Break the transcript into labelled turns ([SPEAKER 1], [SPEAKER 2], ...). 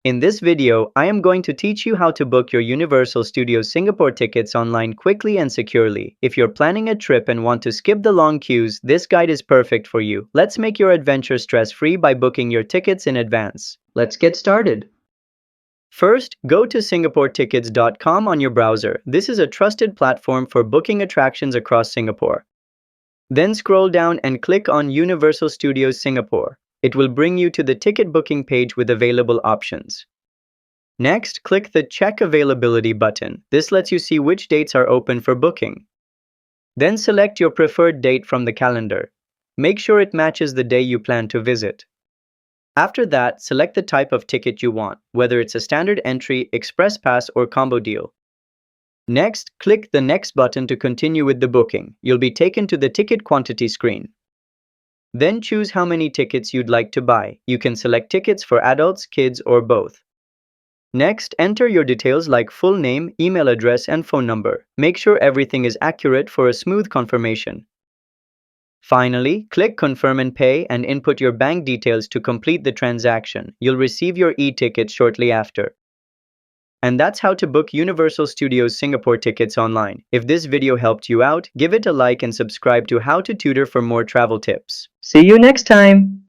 [SPEAKER 1] In this video, I am going to teach you how to book your Universal Studios Singapore tickets online quickly and securely. If you're planning a trip and want to skip the long queues, this guide is perfect for you. Let's make your adventure stress-free by booking your tickets in advance. Let's get started. First, go to singaporetickets.com on your browser. This is a trusted platform for booking attractions across Singapore. Then scroll down and click on Universal Studios Singapore. It will bring you to the ticket booking page with available options. Next, click the Check Availability button. This lets you see which dates are open for booking. Then select your preferred date from the calendar. Make sure it matches the day you plan to visit. After that, select the type of ticket you want, whether it's a standard entry, express pass, or combo deal. Next, click the Next button to continue with the booking. You'll be taken to the ticket quantity screen. Then choose how many tickets you'd like to buy. You can select tickets for adults, kids, or both. Next, enter your details like full name, email address, and phone number. Make sure everything is accurate for a smooth confirmation. Finally, click Confirm and Pay and input your bank details to complete the transaction. You'll receive your e-ticket shortly after. And that's how to book Universal Studios Singapore tickets online. If this video helped you out, give it a like and subscribe to How to Tutor for more travel tips. See you next time!